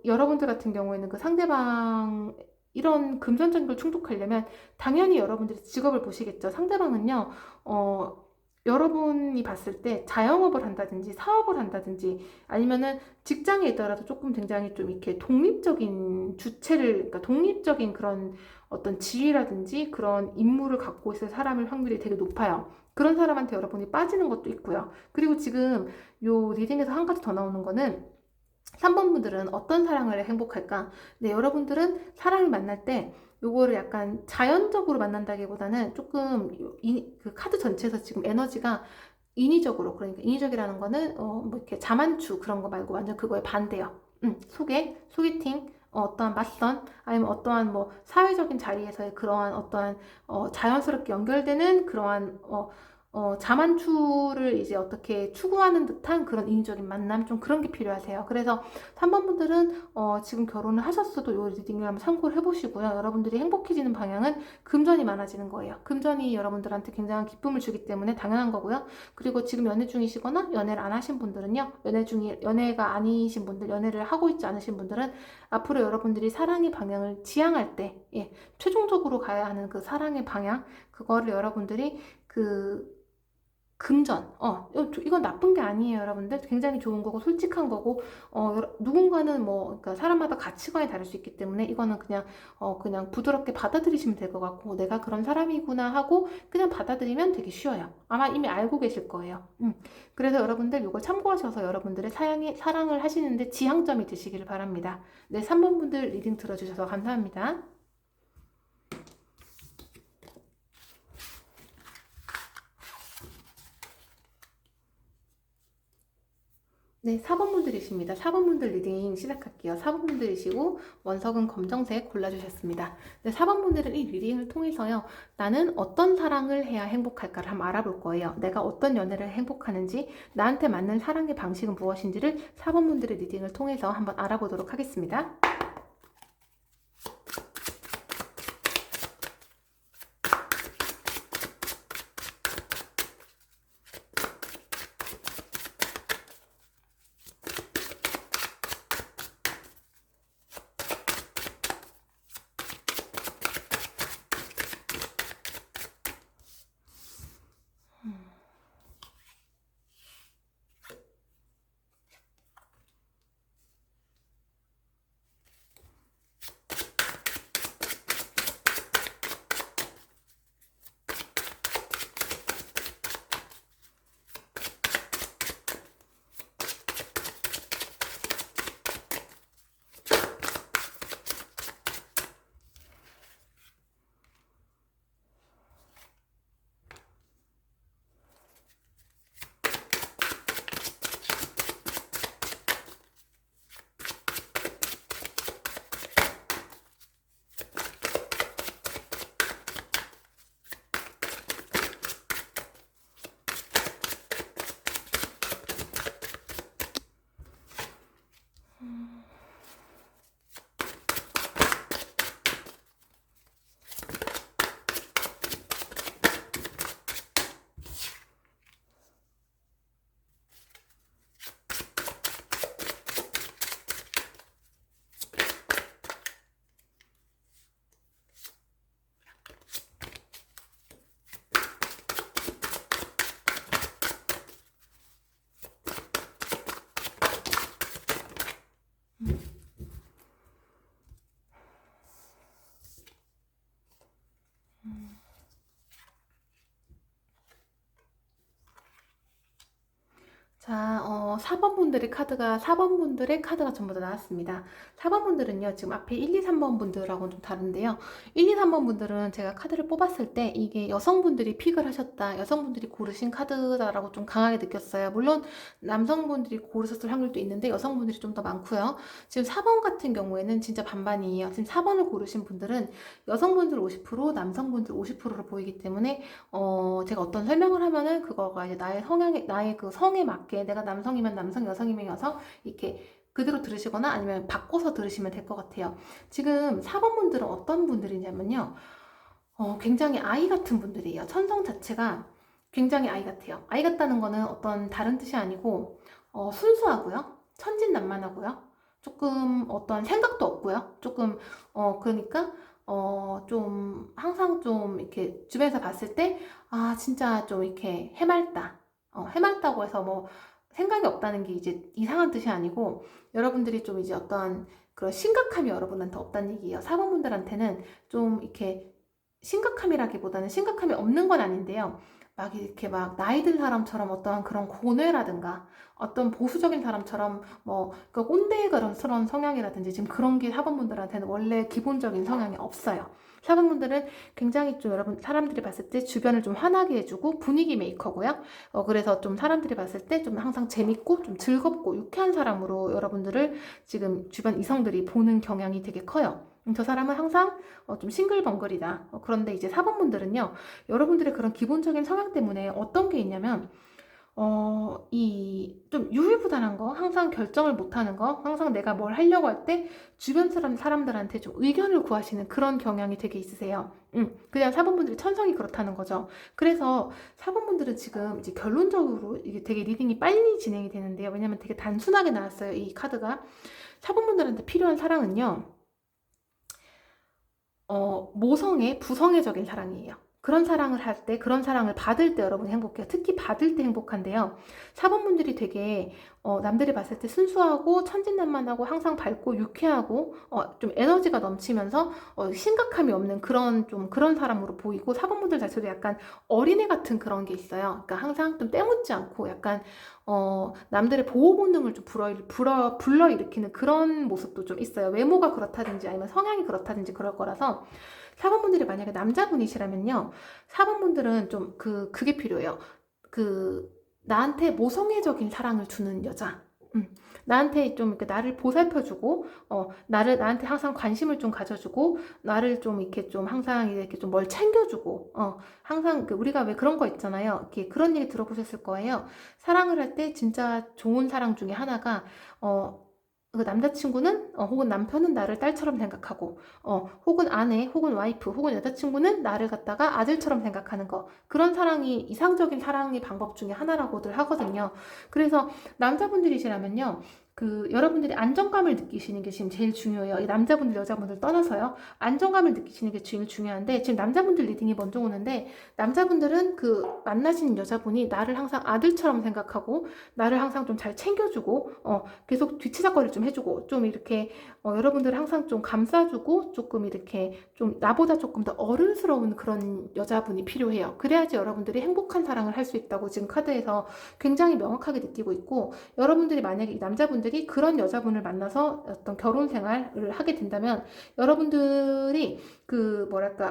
여러분들 같은 경우에는 그 상대방 이런 금전적인 걸 충족하려면 당연히 여러분들이 직업을 보시겠죠. 상대방은요, 여러분이 봤을 때 자영업을 한다든지 사업을 한다든지 아니면은 직장에 있더라도 조금 굉장히 좀 이렇게 독립적인 주체를, 그러니까 독립적인 그런 어떤 지위라든지 그런 임무를 갖고 있을 사람일 확률이 되게 높아요. 그런 사람한테 여러분이 빠지는 것도 있고요. 그리고 지금 요 리딩에서 한 가지 더 나오는 거는 3번 분들은 어떤 사랑을 행복할까? 네, 여러분들은 사랑을 만날 때 요거를 약간 자연적으로 만난다기보다는 조금 그 카드 전체에서 지금 에너지가 인위적으로, 그러니까 인위적이라는 거는 뭐 이렇게 자만추 그런 거 말고 완전 그거에 반대요. 소개팅, 어떠한 맞선 아니면 어떠한 뭐 사회적인 자리에서의 그러한 어떠한 자연스럽게 연결되는 그러한 자만추를 이제 어떻게 추구하는 듯한 그런 인위적인 만남, 좀 그런 게 필요하세요. 그래서 3번 분들은 지금 결혼을 하셨어도 요 리딩을 한번 참고를 해보시고요. 여러분들이 행복해지는 방향은 금전이 많아지는 거예요. 금전이 여러분들한테 굉장한 기쁨을 주기 때문에 당연한 거고요. 그리고 지금 연애 중이시거나 연애를 안 하신 분들은요, 연애가 아니신 분들, 연애를 하고 있지 않으신 분들은 앞으로 여러분들이 사랑의 방향을 지향할 때, 예, 최종적으로 가야 하는 그 사랑의 방향, 그거를 여러분들이 그 금전, 이건 나쁜 게 아니에요, 여러분들. 굉장히 좋은 거고, 솔직한 거고, 누군가는 그러니까 사람마다 가치관이 다를 수 있기 때문에 이거는 그냥 부드럽게 받아들이시면 될 것 같고, 내가 그런 사람이구나 하고, 그냥 받아들이면 되게 쉬워요. 아마 이미 알고 계실 거예요. 그래서 여러분들 이걸 참고하셔서 여러분들의 사랑을 하시는데 지향점이 되시기를 바랍니다. 네, 3번 분들 리딩 들어주셔서 감사합니다. 네, 4번 분들이십니다. 4번 분들 리딩 시작할게요. 4번 분들이시고 원석은 검정색 골라주셨습니다. 네, 4번 분들은 이 리딩을 통해서요. 나는 어떤 사랑을 해야 행복할까를 한번 알아볼 거예요. 내가 어떤 연애를 행복하는지, 나한테 맞는 사랑의 방식은 무엇인지를 4번 분들의 리딩을 통해서 한번 알아보도록 하겠습니다. 자, 4번 분들의 카드가, 4번 분들의 카드가 전부 다 나왔습니다. 4번 분들은요, 지금 앞에 1, 2, 3번 분들하고는 좀 다른데요. 1, 2, 3번 분들은 제가 카드를 뽑았을 때 이게 여성분들이 픽을 하셨다, 여성분들이 고르신 카드다라고 좀 강하게 느꼈어요. 물론 남성분들이 고르셨을 확률도 있는데 여성분들이 좀 더 많고요. 지금 4번 같은 경우에는 진짜 반반이에요. 지금 4번을 고르신 분들은 여성분들 50%, 남성분들 50%로 보이기 때문에 제가 어떤 설명을 하면은 그거가 이제 나의 성향에, 나의 그 성에 맞게 내가 남성이면 남성, 여성이면 여성 이렇게 그대로 들으시거나 아니면 바꿔서 들으시면 될 것 같아요. 지금 4번 분들은 어떤 분들이냐면요. 굉장히 아이 같은 분들이에요. 천성 자체가 굉장히 아이 같아요. 아이 같다는 거는 어떤 다른 뜻이 아니고 순수하고요. 천진난만하고요. 조금 어떤 생각도 없고요. 조금 그러니까 좀 항상 좀 이렇게 주변에서 봤을 때 아 진짜 좀 이렇게 해맑다. 해맑다고 해서 뭐 생각이 없다는 게 이제 이상한 뜻이 아니고 여러분들이 좀 이제 어떤 그런 심각함이 여러분한테 없다는 얘기예요. 사모분들한테는 좀 이렇게 심각함이라기보다는 심각함이 없는 건 아닌데요. 막 이렇게 막 나이 든 사람처럼 어떠한 그런 고뇌라든가 어떤 보수적인 사람처럼 그 꼰대 그런 성향이라든지 지금 그런 게 사번분들한테는 원래 기본적인 성향이 없어요. 사번분들은 굉장히 좀 여러분 사람들이 봤을 때 주변을 좀 환하게 해주고 분위기 메이커고요. 그래서 좀 사람들이 봤을 때 좀 항상 재밌고 좀 즐겁고 유쾌한 사람으로 여러분들을 지금 주변 이성들이 보는 경향이 되게 커요. 저 사람은 항상 좀 싱글벙글이다. 그런데 이제 4번 분들은요, 여러분들의 그런 기본적인 성향 때문에 어떤 게 있냐면, 이 좀 유유부단한 거, 항상 결정을 못하는 거, 항상 내가 뭘 하려고 할 때 주변 사람들한테 좀 의견을 구하시는 그런 경향이 되게 있으세요. 그냥 4번 분들이 천성이 그렇다는 거죠. 그래서 4번 분들은 지금 이제 결론적으로 이게 되게 리딩이 빨리 진행이 되는데요. 왜냐면 되게 단순하게 나왔어요. 이 카드가. 4번 분들한테 필요한 사랑은요. 모성애, 부성애적인 사랑이에요. 그런 사랑을 할 때, 그런 사랑을 받을 때 여러분 행복해요. 특히 받을 때 행복한데요. 4번분들이 되게, 남들이 봤을 때 순수하고 천진난만하고 항상 밝고 유쾌하고, 좀 에너지가 넘치면서, 심각함이 없는 그런, 좀 그런 사람으로 보이고, 4번분들 자체도 약간 어린애 같은 그런 게 있어요. 그러니까 항상 좀 때묻지 않고 약간, 남들의 보호 본능을 좀 불러일으키는 그런 모습도 좀 있어요. 외모가 그렇다든지 아니면 성향이 그렇다든지 그럴 거라서 4번분들이 만약에 남자분이시라면요. 4번분들은 좀 그게 필요해요. 그 나한테 모성애적인 사랑을 주는 여자. 나한테 좀 이렇게 나를 보살펴주고, 나한테 항상 관심을 좀 가져주고, 나를 좀 이렇게 좀 항상 이렇게 좀 뭘 챙겨주고, 항상 우리가 왜 그런 거 있잖아요. 이렇게 그런 얘기 들어보셨을 거예요. 사랑을 할 때 진짜 좋은 사랑 중에 하나가, 그 남자친구는 혹은 남편은 나를 딸처럼 생각하고 혹은 아내 혹은 와이프 혹은 여자친구는 나를 갖다가 아들처럼 생각하는 거 그런 사랑이 이상적인 사랑의 방법 중에 하나라고들 하거든요. 그래서 남자분들이시라면요. 여러분들이 안정감을 느끼시는 게 지금 제일 중요해요. 이 남자분들, 여자분들 떠나서요. 안정감을 느끼시는 게 제일 중요한데, 지금 남자분들 리딩이 먼저 오는데, 남자분들은 만나신 여자분이 나를 항상 아들처럼 생각하고, 나를 항상 좀 잘 챙겨주고, 계속 뒤치다거리 좀 해주고, 좀 이렇게, 여러분들을 항상 좀 감싸주고, 조금 이렇게, 좀 나보다 조금 더 어른스러운 그런 여자분이 필요해요. 그래야지 여러분들이 행복한 사랑을 할 수 있다고 지금 카드에서 굉장히 명확하게 느끼고 있고, 여러분들이 만약에 이 남자분들이 그런 여자분을 만나서 어떤 결혼 생활을 하게 된다면 여러분들이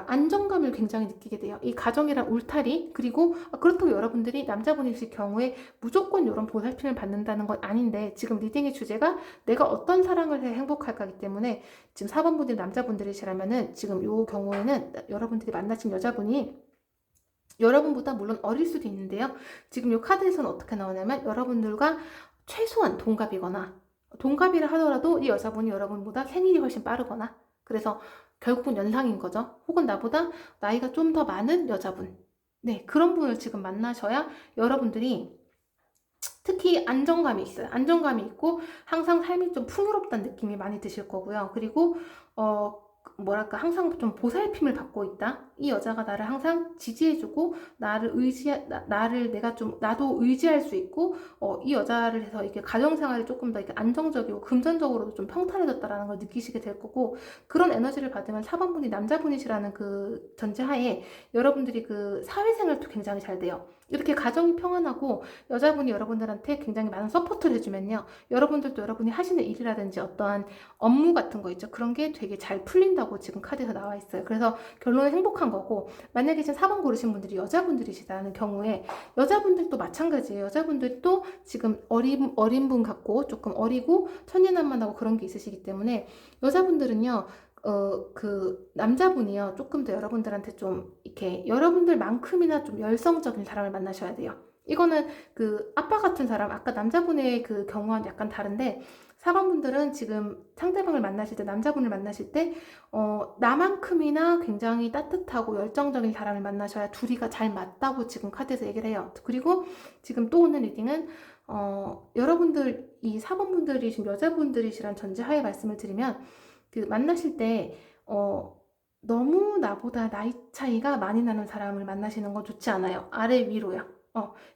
안정감을 굉장히 느끼게 돼요. 이 가정이란 울타리 그리고 그렇다고 여러분들이 남자분이실 경우에 무조건 이런 보살핌을 받는다는 건 아닌데 지금 리딩의 주제가 내가 어떤 사랑을 해 행복할까기 때문에 지금 4번분들 남자분들이시라면은 지금 이 경우에는 여러분들이 만나신 여자분이 여러분보다 물론 어릴 수도 있는데요. 지금 이 카드에서는 어떻게 나오냐면 여러분들과 최소한 동갑이라 하더라도 이 여자분이 여러분보다 생일이 훨씬 빠르거나 그래서 결국은 연상인 거죠. 혹은 나보다 나이가 좀 더 많은 여자분. 네, 그런 분을 지금 만나셔야 여러분들이 특히 안정감이 있어요. 안정감이 있고 항상 삶이 좀 풍요롭다는 느낌이 많이 드실 거고요. 그리고 뭐랄까 항상 좀 보살핌을 받고 있다. 이 여자가 나를 항상 지지해주고 나를 내가 좀 나도 의지할 수 있고 이 여자를 해서 이렇게 가정생활이 조금 더 이렇게 안정적이고 금전적으로도 좀 평탄해졌다라는 걸 느끼시게 될 거고 그런 에너지를 받으면 4번분이 남자분이시라는 그 전제하에 여러분들이 그 사회생활도 굉장히 잘 돼요. 이렇게 가정이 평안하고 여자분이 여러분들한테 굉장히 많은 서포트를 해주면요. 여러분들도 여러분이 하시는 일이라든지 어떠한 업무 같은 거 있죠. 그런 게 되게 잘 풀린다고 지금 카드에서 나와 있어요. 그래서 결론은 행복한 거고 만약에 지금 4번 고르신 분들이 여자분들이시다는 경우에 여자분들도 마찬가지예요. 여자분들도 지금 어린 분 같고 조금 어리고 천진난만하고 그런 게 있으시기 때문에 여자분들은요. 그 남자분이요. 조금 더 여러분들한테 좀 이렇게 여러분들만큼이나 좀 열성적인 사람을 만나셔야 돼요. 이거는 그 아빠 같은 사람, 아까 남자분의 그 경우와는 약간 다른데 4번분들은 지금 상대방을 만나실 때, 남자분을 만나실 때 나만큼이나 굉장히 따뜻하고 열정적인 사람을 만나셔야 둘이가 잘 맞다고 지금 카드에서 얘기를 해요. 그리고 지금 또 오는 리딩은 여러분들 이 4번분들이신 여자분들이시란 전제하에 말씀을 드리면 그 만나실 때 너무 나보다 나이 차이가 많이 나는 사람을 만나시는 건 좋지 않아요. 아래 위로요.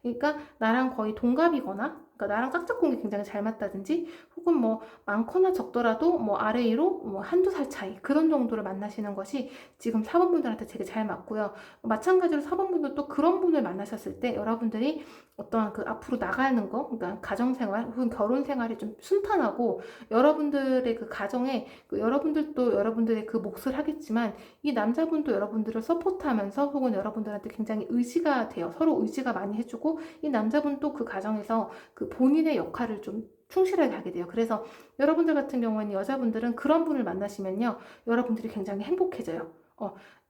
그러니까 나랑 거의 동갑이거나 그러니까 나랑 짝짝꿍이 굉장히 잘 맞다든지 혹은 뭐 많거나 적더라도 뭐 아래 위로 뭐 한두 살 차이 그런 정도를 만나시는 것이 지금 4번분들한테 되게 잘 맞고요. 마찬가지로 4번분도 그런 분을 만나셨을 때 여러분들이 어떠한 그 앞으로 나가는 거 그러니까 가정생활 혹은 결혼생활이 좀 순탄하고 여러분들의 그 가정에 여러분들도 여러분들의 그 몫을 하겠지만 이 남자분도 여러분들을 서포트하면서 혹은 여러분들한테 굉장히 의지가 돼요. 서로 의지가 많이 해주고 이 남자분도 그 가정에서 그 본인의 역할을 좀 충실하게 하게 돼요. 그래서 여러분들 같은 경우에는 여자분들은 그런 분을 만나시면요. 여러분들이 굉장히 행복해져요.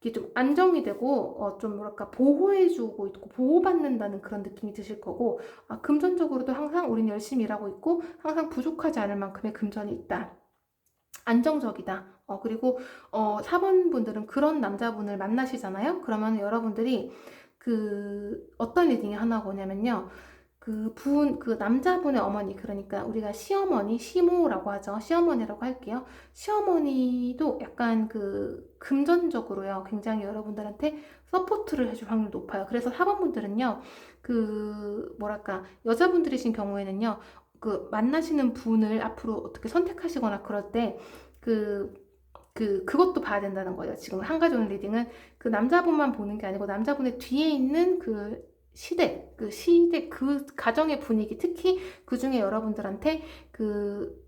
이게 좀 안정이 되고 좀 뭐랄까 보호해주고 있고 보호받는다는 그런 느낌이 드실 거고 금전적으로도 항상 우린 열심히 일하고 있고 항상 부족하지 않을 만큼의 금전이 있다. 안정적이다. 그리고 4번 분들은 그런 남자분을 만나시잖아요. 그러면 여러분들이 그 어떤 리딩이 하나 오냐면요. 그 남자분의 어머니, 그러니까 우리가 시어머니, 시모라고 하죠. 시어머니라고 할게요. 시어머니도 약간 그 금전적으로요. 굉장히 여러분들한테 서포트를 해줄 확률이 높아요. 그래서 4번 분들은요. 그 뭐랄까 여자분들이신 경우에는요. 그 만나시는 분을 앞으로 어떻게 선택하시거나 그럴 때 그것도 봐야 된다는 거예요. 지금 한 가지 오는 리딩은 그 남자분만 보는 게 아니고 남자분의 뒤에 있는 그 시대, 그 가정의 분위기, 특히 그 중에 여러분들한테 그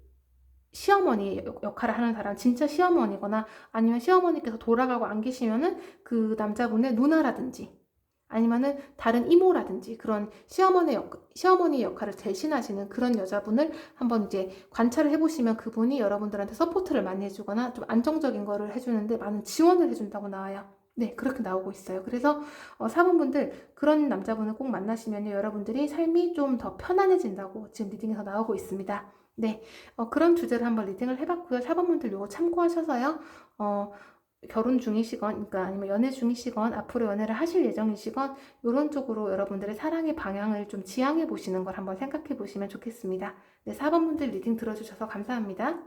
시어머니 역할을 하는 사람, 진짜 시어머니거나 아니면 시어머니께서 돌아가고 안 계시면은 그 남자분의 누나라든지 아니면은 다른 이모라든지 그런 시어머니 역할을 대신하시는 그런 여자분을 한번 이제 관찰을 해보시면 그분이 여러분들한테 서포트를 많이 해주거나 좀 안정적인 거를 해주는데 많은 지원을 해준다고 나와요. 네, 그렇게 나오고 있어요. 그래서 4번분들 그런 남자분을 꼭 만나시면 여러분들이 삶이 좀 더 편안해진다고 지금 리딩에서 나오고 있습니다. 네, 그런 주제로 한번 리딩을 해봤고요. 4번분들 요거 참고하셔서요. 결혼 중이시건, 그러니까 아니면 연애 중이시건, 앞으로 연애를 하실 예정이시건, 이런 쪽으로 여러분들의 사랑의 방향을 좀 지향해 보시는 걸 한번 생각해 보시면 좋겠습니다. 네, 4번분들 리딩 들어주셔서 감사합니다.